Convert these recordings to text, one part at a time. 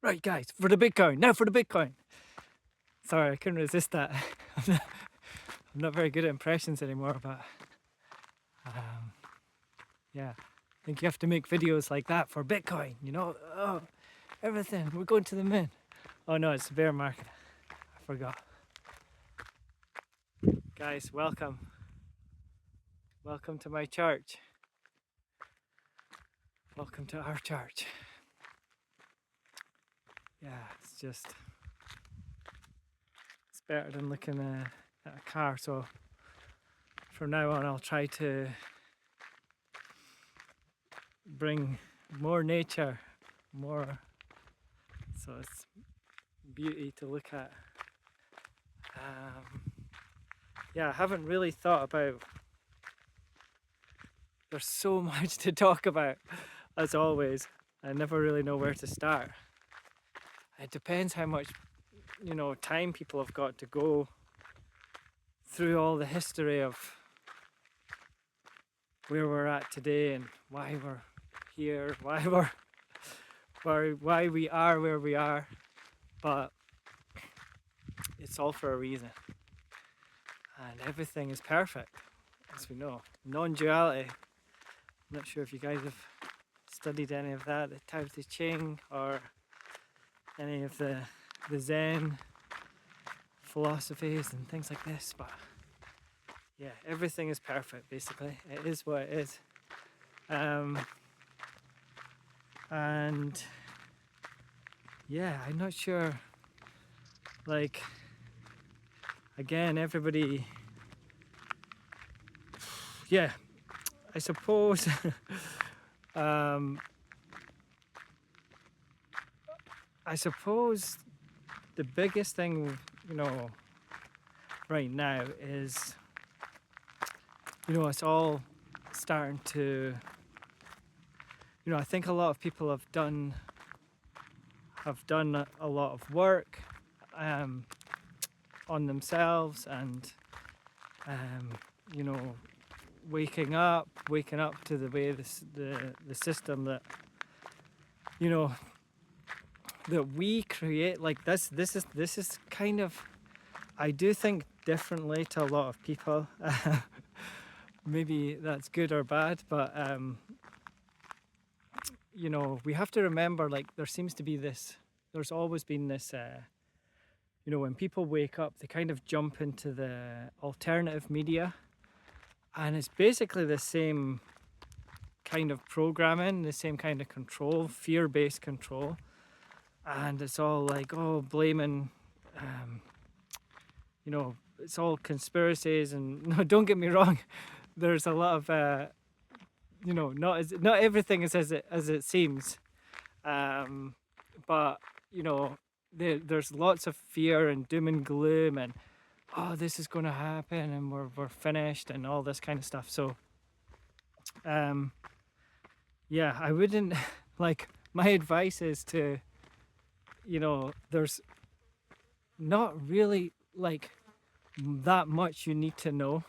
Right, guys, for the Bitcoin. Now for the Bitcoin. Sorry, I couldn't resist that. I'm not very good at impressions anymore, but yeah, I think you have to make videos like that for Bitcoin, you know? Oh, everything, we're going to the moon. Oh no, it's the bear market. I forgot. Guys, welcome. Welcome to my church. Welcome to our church. Yeah, it's better than looking at a car. So from now on, I'll try to bring more nature, more, so it's beauty to look at. Yeah, I haven't really thought about, there's so much to talk about, as always. I never really know where to start. It depends how much, time people have got to go through all the history of where we're at today and why we're here, why we are where we are. But it's all for a reason. And everything is perfect, as we know. Non-duality. I'm not sure if you guys have studied any of that, the Tao Te Ching or any of the Zen philosophies and things like this, but yeah, everything is perfect basically. It is what it is. And yeah, I'm not sure, like, again, everybody, yeah, I suppose I suppose the biggest thing, right now is, it's all starting to, I think a lot of people have done a lot of work on themselves and, waking up to the way the system that, that we create, like this is kind of, I do think differently to a lot of people. Maybe that's good or bad, but we have to remember, like, there's always been this, when people wake up, they kind of jump into the alternative media, and it's basically the same kind of programming, the same kind of control, fear-based control. And it's all like, blaming, it's all conspiracies. And no, don't get me wrong, there's a lot of, not everything is as it seems, but there's lots of fear and doom and gloom and this is going to happen and we're finished and all this kind of stuff. So yeah, I wouldn't like, my advice is to, there's not really like that much you need to know,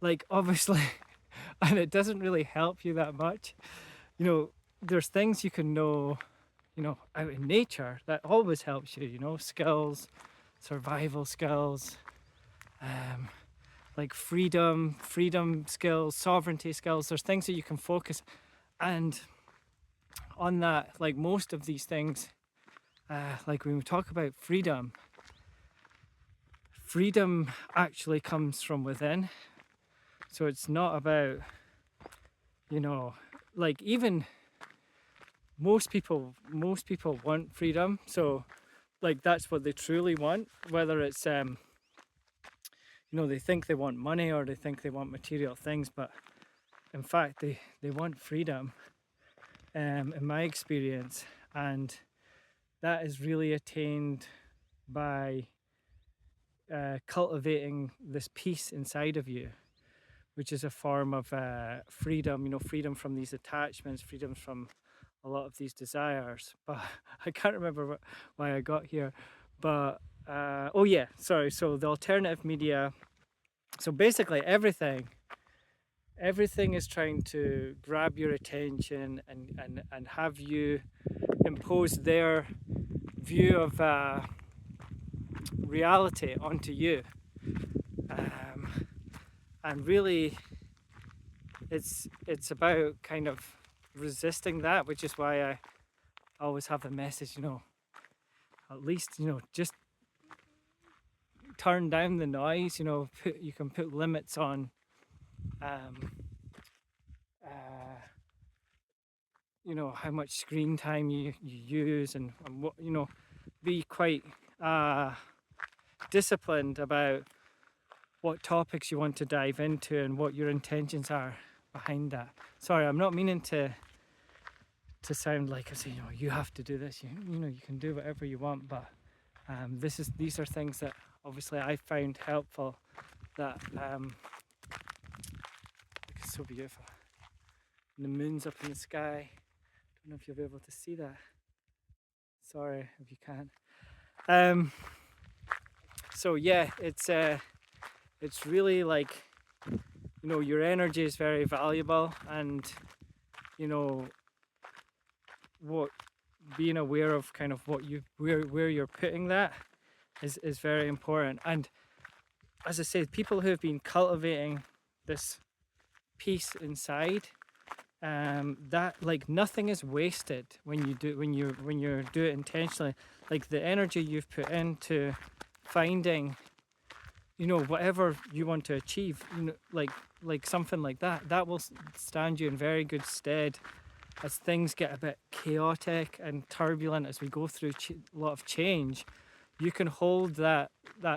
like, obviously, and it doesn't really help you that much. There's things you can know, out in nature that always helps you, skills, survival skills, like freedom skills, sovereignty skills. There's things that you can focus, and on that, like most of these things, like when we talk about freedom actually comes from within. So it's not about, like, even most people want freedom. So like, that's what they truly want, whether it's they think they want money or they think they want material things, but in fact they want freedom, in my experience. And that is really attained by cultivating this peace inside of you, which is a form of freedom, freedom from these attachments, freedom from a lot of these desires. But I can't remember why I got here. But so the alternative media, so basically everything is trying to grab your attention and have you impose their view of reality onto you. And really, it's about kind of resisting that, which is why I always have the message, at least, just turn down the noise, you can put limits on how much screen time you use, and what, be quite disciplined about what topics you want to dive into and what your intentions are behind that. Sorry, I'm not meaning to sound like I say, you have to do this, you can do whatever you want, but these are things that obviously I found helpful, that it's so beautiful. And the moon's up in the sky. I don't know if you'll be able to see that. Sorry if you can't. So yeah, it's really like, your energy is very valuable, and what being aware of kind of what where you're putting that is very important. And as I said, people who have been cultivating this peace inside, that, like, nothing is wasted when you do it intentionally. Like, the energy you've put into finding whatever you want to achieve, like something like that will stand you in very good stead as things get a bit chaotic and turbulent, as we go through a lot of change. You can hold that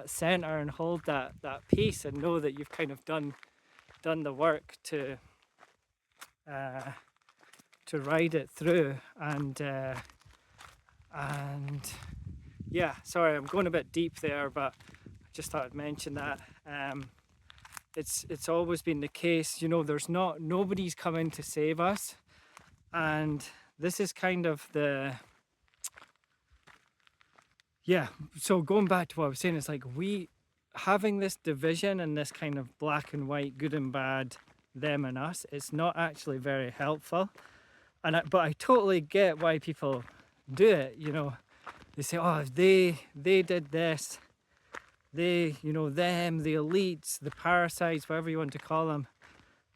center and hold that peace, and know that you've kind of done the work to ride it through. And yeah, sorry, I'm going a bit deep there, but I just thought I'd mention that. It's always been the case, there's nobody's coming to save us, and this is kind of so going back to what I was saying, it's like, we having this division and this kind of black and white, good and bad, them and us, it's not actually very helpful. But I totally get why people do it. They say, oh, they did this, they, them, the elites, the parasites, whatever you want to call them,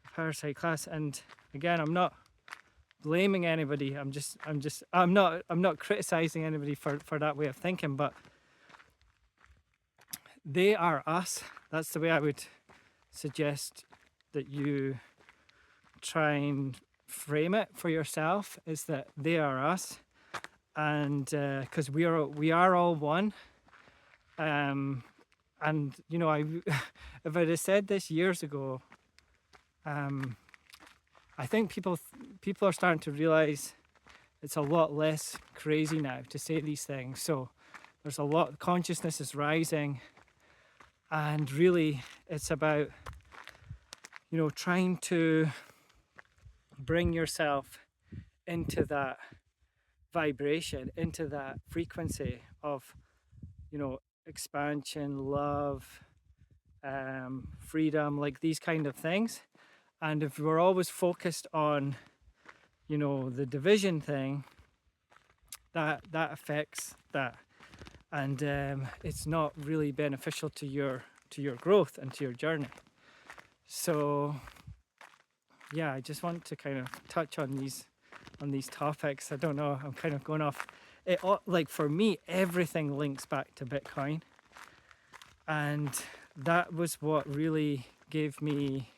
the parasite class. And again, I'm not blaming anybody. I'm not criticizing anybody for that way of thinking, but they are us. That's the way I would suggest that you try and frame it for yourself, is that they are us. And because we are all one. And if I'd have said this years ago, I think people are starting to realize it's a lot less crazy now to say these things. So there's a lot, consciousness is rising, and really it's about trying to bring yourself into that vibration, into that frequency of expansion, love, freedom, like these kind of things. And if we're always focused on the division thing, that affects that, and it's not really beneficial to your growth and to your journey. So yeah, I just want to kind of touch on these topics. I don't know, I'm kind of going off it. Like, for me, everything links back to Bitcoin, and that was what really gave me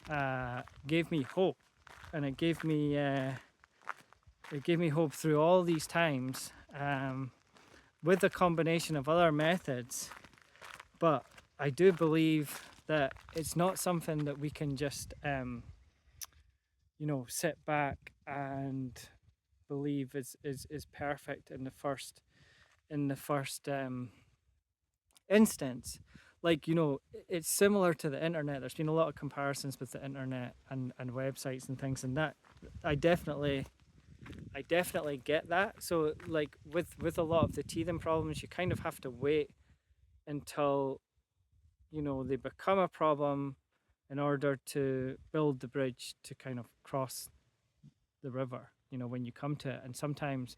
hope, and it gave me hope through all these times, with a combination of other methods. But I do believe that it's not something that we can just sit back and believe is perfect in the first instance. Like, it's similar to the internet. There's been a lot of comparisons with the internet and websites and things, and that I definitely get that. So, like, with a lot of the teething problems, you kind of have to wait until they become a problem in order to build the bridge to kind of cross the river, when you come to it. And sometimes,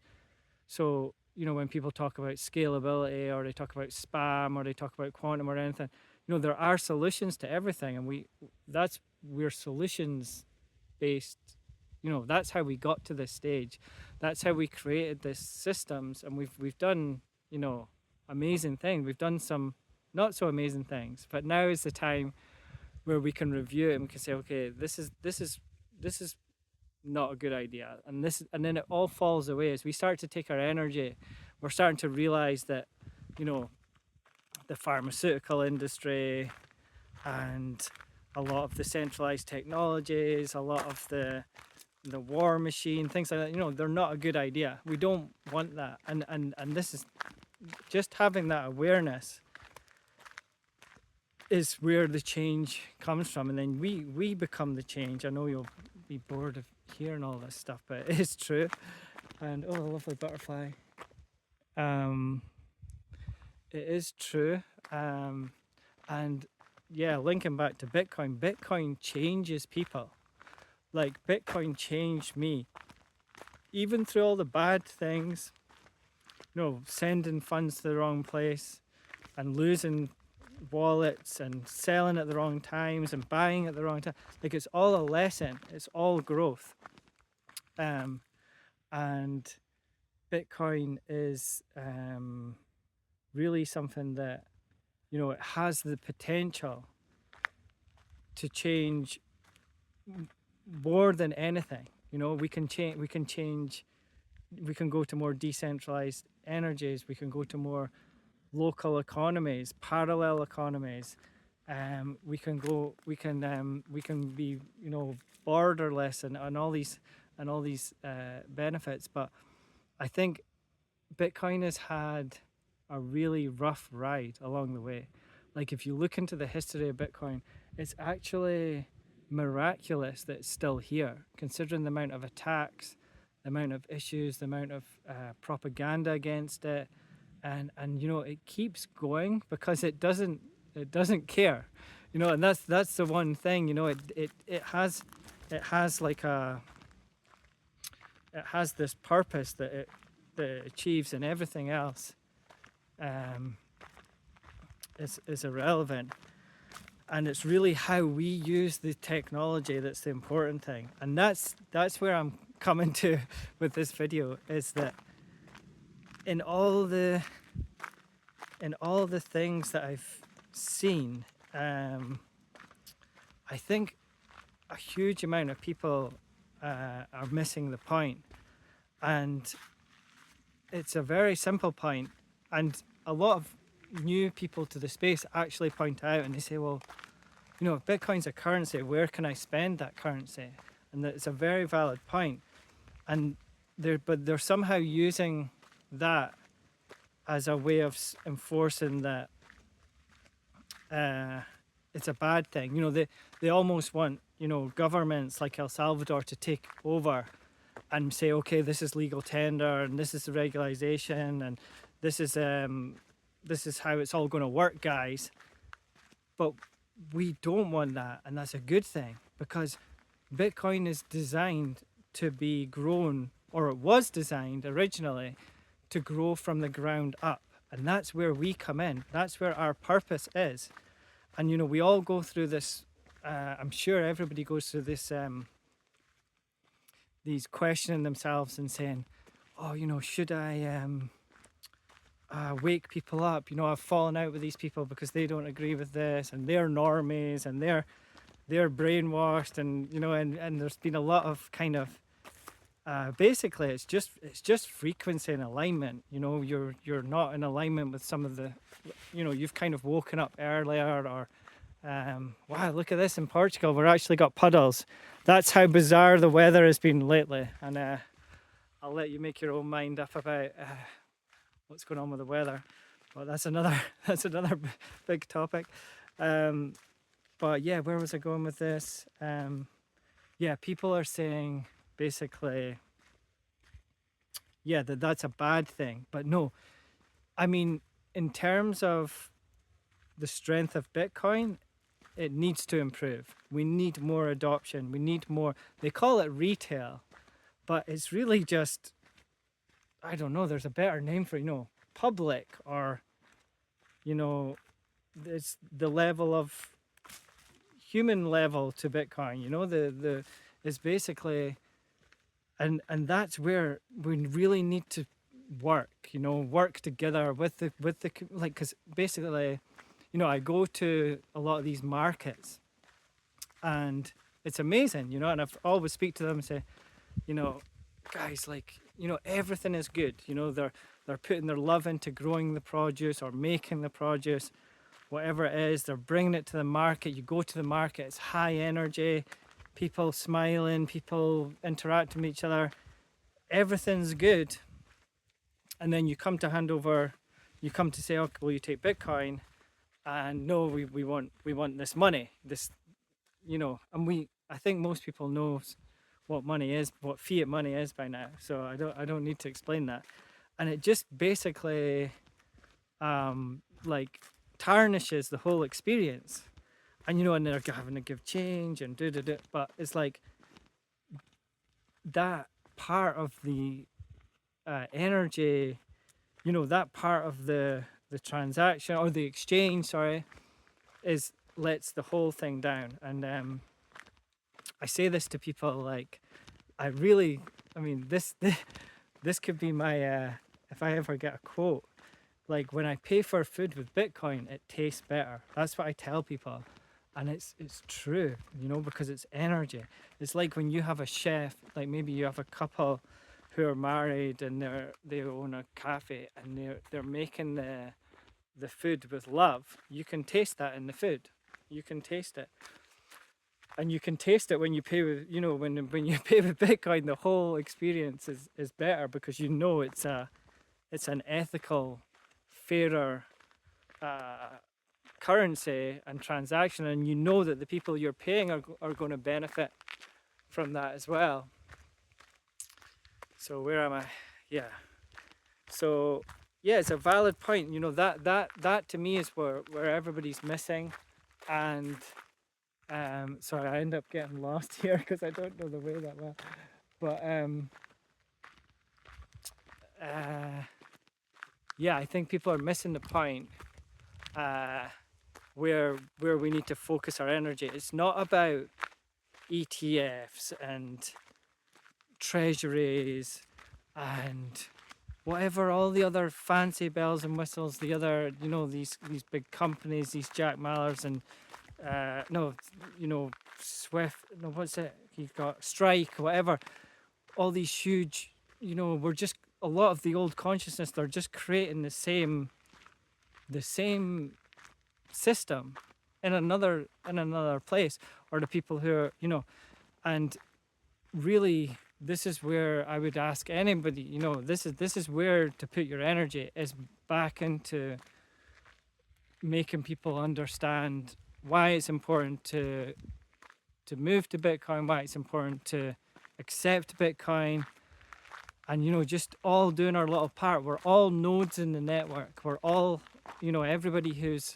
so when people talk about scalability, or they talk about spam, or they talk about quantum or anything, there are solutions to everything, and we're solutions based. That's how we got to this stage. That's how we created this systems, and we've done, amazing things. We've done some not so amazing things, but now is the time where we can review it and we can say, okay, this is not a good idea, and then it all falls away as we start to take our energy. We're starting to realize that, the pharmaceutical industry and a lot of the centralized technologies, a lot of the war machine, things like that, they're not a good idea. We don't want that. And this is just having that awareness is where the change comes from. And then we become the change. I know you'll be bored of hearing all this stuff, but it is true. And oh, a lovely butterfly. It is true. And yeah, linking back to Bitcoin changes people. Like, Bitcoin changed me. Even through all the bad things, sending funds to the wrong place and losing wallets and selling at the wrong times and buying at the wrong time. Like, it's all a lesson. It's all growth. And Bitcoin is really something that, it has the potential to change more than anything. We can change. We can go to more decentralized energies. We can go to more local economies, parallel economies. We can be, borderless and all these benefits. But I think Bitcoin has had a really rough ride along the way. Like, if you look into the history of Bitcoin, it's actually miraculous that it's still here, considering the amount of attacks, the amount of issues, the amount of propaganda against it, and it keeps going because it doesn't care, and that's the one thing. It has this purpose that it achieves, and everything else is irrelevant. And it's really how we use the technology that's the important thing. And that's where I'm coming to with this video, is that in all the things that I've seen, I think a huge amount of people are missing the point. And it's a very simple point. And a lot of new people to the space actually point out, and they say, well, if Bitcoin's a currency, where can I spend that currency? And it's a very valid point. And they're somehow using that as a way of enforcing that it's a bad thing. They almost want, governments like El Salvador to take over and say, okay, this is legal tender, and this is the regularization, and this is how it's all going to work, guys. But we don't want that, and that's a good thing, because Bitcoin is designed to be grown, or it was designed originally to grow from the ground up, and that's where we come in. That's where our purpose is. And we all go through this. I'm sure everybody goes through this. These questioning themselves and saying, "Oh, should I wake people up? I've fallen out with these people because they don't agree with this, and they're normies, and they're brainwashed, and and there's been a lot of kind of basically it's just frequency and alignment. You're not in alignment with some of the, you've kind of woken up earlier, or wow, look at this, in Portugal we're actually got puddles. That's how bizarre the weather has been lately. And I'll let you make your own mind up about what's going on with the weather. Well, that's another big topic. But yeah, where was I going with this? Yeah, people are saying basically, yeah, that's a bad thing. But no, I mean, in terms of the strength of Bitcoin, it needs to improve. We need more adoption. We need more. They call it retail, but it's really just I don't know, there's a better name for, public, or, you know, it's the level of human level to Bitcoin, the is basically, and that's where we really need to work together with the like, because basically, I go to a lot of these markets, and it's amazing, and I've always speak to them and say, you know, guys, like, everything is good. They're putting their love into growing the produce or making the produce, whatever it is. They're bringing it to the market. You go to the market, it's high energy, people smiling, people interacting with each other. Everything's good. And then you come to hand over, you come to say, okay, will you take Bitcoin? And no, we want this money, and I think most people know what money is, what fiat money is by now. So I don't need to explain that. And it just basically like tarnishes the whole experience. And and they're having to give change and do. But it's like that part of the energy, that part of the transaction or the exchange, sorry, is lets the whole thing down. And I say this to people, like, I mean, this could be my if I ever get a quote, like, when I pay for food with Bitcoin, it tastes better. That's what I tell people, and it's true, because it's energy. It's like when you have a chef, like maybe you have a couple who are married and they own a cafe, and they're making the food with love. You can taste that in the food. You can taste it. And you can taste it when you pay with, when you pay with Bitcoin. The whole experience is better, because it's an ethical, fairer currency and transaction, and that the people you're paying are going to benefit from that as well. So where am I? Yeah. So yeah, it's a valid point. That to me is where everybody's missing, and sorry, I end up getting lost here because I don't know the way that well. But yeah, I think people are missing the point where we need to focus our energy. It's not about ETFs and treasuries and whatever, all the other fancy bells and whistles, the other, these big companies, these Jack Mallers and Swift, no, what's it? You've got Strike, whatever. All these huge, we're just, a lot of the old consciousness, they're just creating the same system in another place, or the people who are, and really, this is where I would ask anybody, this is where to put your energy, is back into making people understand why it's important to move to Bitcoin, why it's important to accept Bitcoin, and just all doing our little part. We're all nodes in the network. We're all, everybody who's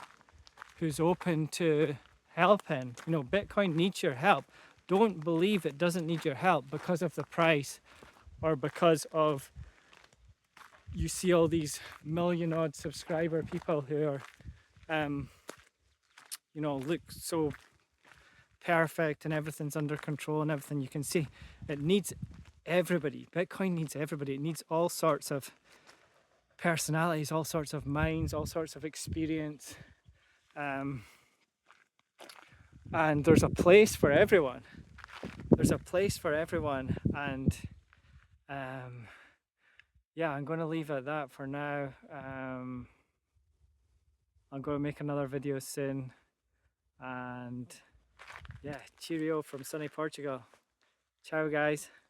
open to helping. Bitcoin needs your help. Don't believe it doesn't need your help because of the price, or because of, you see all these million odd subscriber people who are look so perfect and everything's under control and everything. You can see it needs everybody. Bitcoin needs everybody. It needs all sorts of personalities, all sorts of minds, all sorts of experience, and there's a place for everyone. There's a place for everyone. And yeah, I'm going to leave it at that for now. I'm going to make another video soon, and yeah, cheerio from sunny Portugal. Ciao, guys.